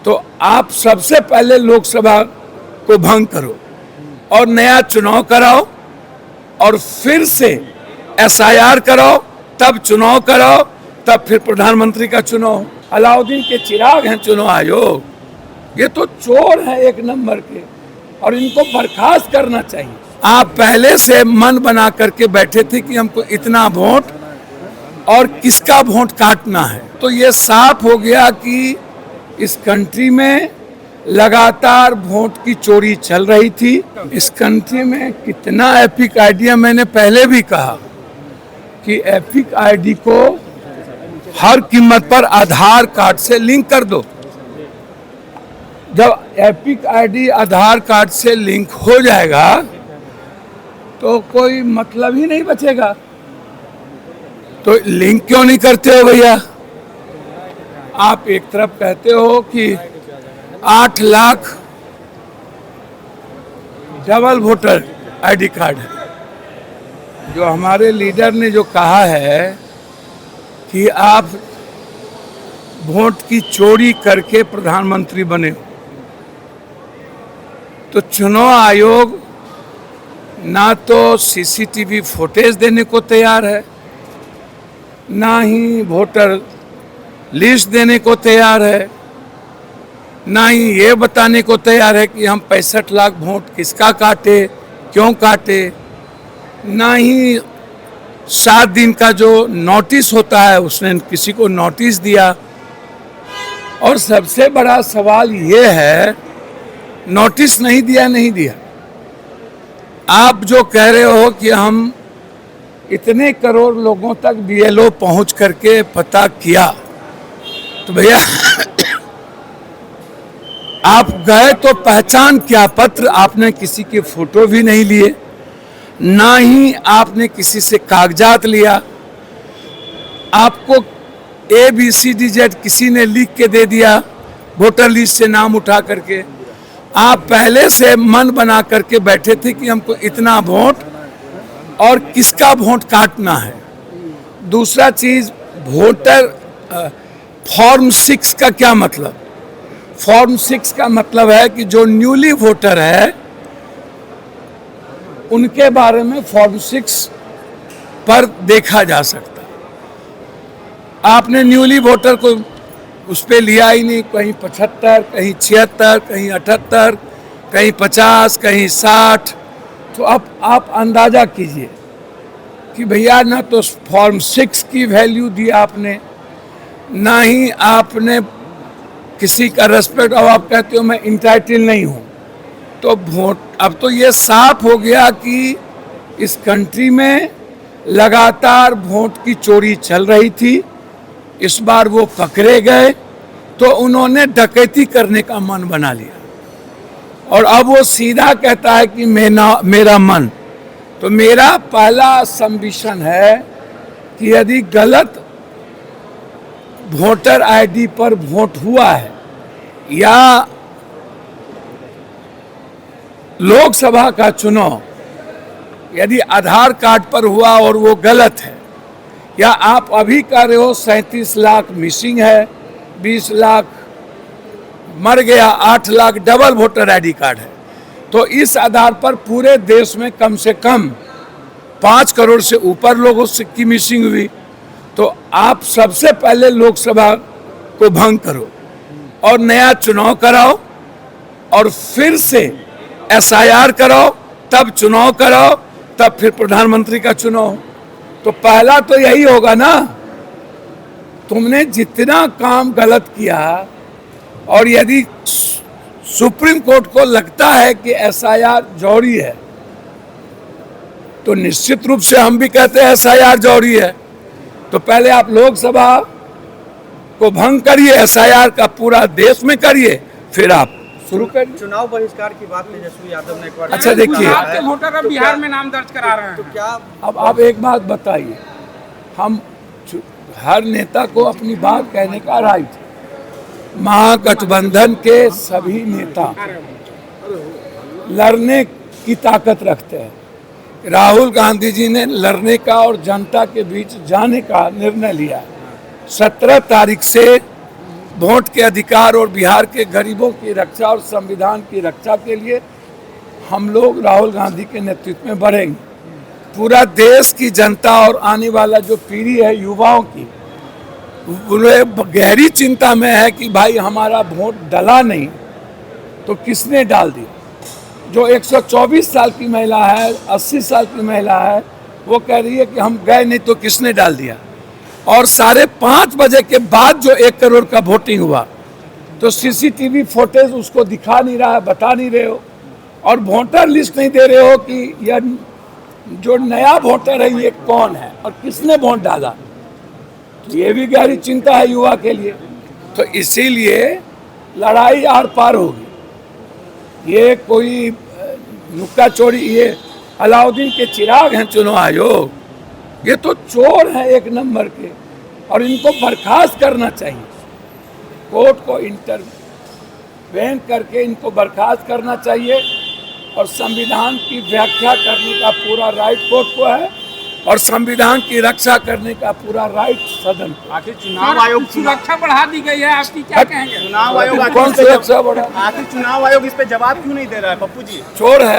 तो आप सबसे पहले लोकसभा को भंग करो और नया चुनाव कराओ और फिर से एसआईआर कराओ, तब चुनाव कराओ, तब फिर प्रधानमंत्री का चुनाव। अलाउद्दीन के चिराग हैं चुनाव आयोग, ये तो चोर हैं एक नंबर के और इनको बर्खास्त करना चाहिए। आप पहले से मन बना करके बैठे थे कि हमको इतना वोट और किसका वोट काटना है, तो ये साफ हो गया कि इस कंट्री में लगातार वोट की चोरी चल रही थी। इस कंट्री में कितना एपिक आईडी है, मैंने पहले भी कहा कि एपिक आईडी को हर कीमत पर आधार कार्ड से लिंक कर दो। जब एपिक आईडी आधार कार्ड से लिंक हो जाएगा तो कोई मतलब ही नहीं बचेगा। तो लिंक क्यों नहीं करते हो भैया? आप एक तरफ कहते हो कि 8 lakh double voter ID card है। जो हमारे लीडर ने जो कहा है कि आप वोट की चोरी करके प्रधानमंत्री बने, तो चुनाव आयोग ना तो सीसीटीवी फुटेज देने को तैयार है, ना ही वोटर लिस्ट देने को तैयार है, ना ही ये बताने को तैयार है कि हम 65 लाख वोट किसका काटे, क्यों काटे, ना ही 7 दिन का जो नोटिस होता है उसने किसी को नोटिस दिया। और सबसे बड़ा सवाल ये है, नोटिस नहीं दिया। आप जो कह रहे हो कि हम इतने करोड़ लोगों तक बीएलओ पहुंच करके पता किया, तो भैया आप गए तो पहचान क्या पत्र, आपने किसी के फोटो भी नहीं लिए, ना ही आपने किसी से कागजात लिया। आपको ABCDZ किसी ने लिख के दे दिया वोटर लिस्ट से नाम उठा करके। आप पहले से मन बना करके बैठे थे कि हमको इतना वोट और किसका वोट काटना है। दूसरा चीज, वोटर फॉर्म 6 का क्या मतलब? फॉर्म 6 का मतलब है कि जो न्यूली वोटर है उनके बारे में फॉर्म 6 पर देखा जा सकता। आपने न्यूली वोटर को उस पर लिया ही नहीं, कहीं 75, कहीं 76, कहीं 78, कहीं 50, कहीं 60। तो अब आप अंदाजा कीजिए कि भैया ना तो फॉर्म 6 की वैल्यू दी आपने, ना ही आपने किसी का रेस्पेक्ट। अब आप कहते हो मैं इंटाइटल नहीं हूँ, तो वोट, अब तो ये साफ हो गया कि इस कंट्री में लगातार वोट की चोरी चल रही थी। इस बार वो पकड़े गए तो उन्होंने डकैती करने का मन बना लिया और अब वो सीधा कहता है कि मेरा मन। तो मेरा पहला सबमिशन है कि यदि गलत वोटर आईडी पर वोट हुआ है या लोकसभा का चुनाव यदि आधार कार्ड पर हुआ और वो गलत है, या आप अभी कह रहे हो 37 लाख मिसिंग है, 20 लाख मर गया, 8 lakh double voter ID card है, तो इस आधार पर पूरे देश में कम से कम 5 करोड़ से ऊपर लोगों की मिसिंग हुई। तो आप सबसे पहले लोकसभा को भंग करो और नया चुनाव कराओ और फिर से एसआईआर कराओ, तब चुनाव कराओ, तब फिर प्रधानमंत्री का चुनाव। तो पहला तो यही होगा ना। तुमने जितना काम गलत किया और यदि सुप्रीम कोर्ट को लगता है कि एसआईआर जौहरी है, तो निश्चित रूप से हम भी कहते हैं एसआईआर जौहरी है। तो पहले आप लोकसभा को भंग करिए, एसआईआर का पूरा देश में करिए, फिर आप शुरू करिए। चुनाव बहिष्कार की बात तेजस्वी यादव ने एक बार। अच्छा देखिए, आपके वोटर अब बिहार में नाम दर्ज करा रहे हैं, तो क्या अब आप एक बात बताइए, हम हर नेता को अपनी बात कहने का राइट है। महागठबंधन के सभी नेता लड़ने की ताकत रखते हैं। राहुल गांधी जी ने लड़ने का और जनता के बीच जाने का निर्णय लिया। 17 तारीख से वोट के अधिकार और बिहार के गरीबों की रक्षा और संविधान की रक्षा के लिए हम लोग राहुल गांधी के नेतृत्व में बढ़ेंगे। पूरा देश की जनता और आने वाला जो पीढ़ी है युवाओं की, उन्हें गहरी चिंता में है कि भाई हमारा वोट डला नहीं तो किसने डाल दिया। जो 124 साल की महिला है, 80 साल की महिला है, वो कह रही है कि हम गए नहीं तो किसने डाल दिया। और 5:30 बजे के बाद जो 1 करोड़ का वोटिंग हुआ तो सीसीटीवी फुटेज उसको दिखा नहीं रहा है, बता नहीं रहे हो, और वोटर लिस्ट नहीं दे रहे हो कि यह जो नया वोटर है ये कौन है और किसने वोट डाला। तो ये भी गहरी चिंता है युवा के लिए। तो इसीलिए लड़ाई आर पार होगी। ये कोई नुक्का चोरी, ये अलाउद्दीन के चिराग हैं चुनाव आयोग, ये तो चोर हैं एक नंबर के, और इनको बर्खास्त करना चाहिए। कोर्ट को इंटरवेन करके इनको बर्खास्त करना चाहिए, और संविधान की व्याख्या करने का पूरा राइट कोर्ट को है, और संविधान की रक्षा करने का पूरा राइट सदन को। आखिर चुनाव आयोग सुरक्षा बढ़ा दी गई है, आपकी क्या कहेंगे? चुनाव आयोग कौन सुरक्षा बढ़ा? आखिर चुनाव आयोग इस पे जवाब क्यों नहीं दे रहा है पप्पू जी? चोर है।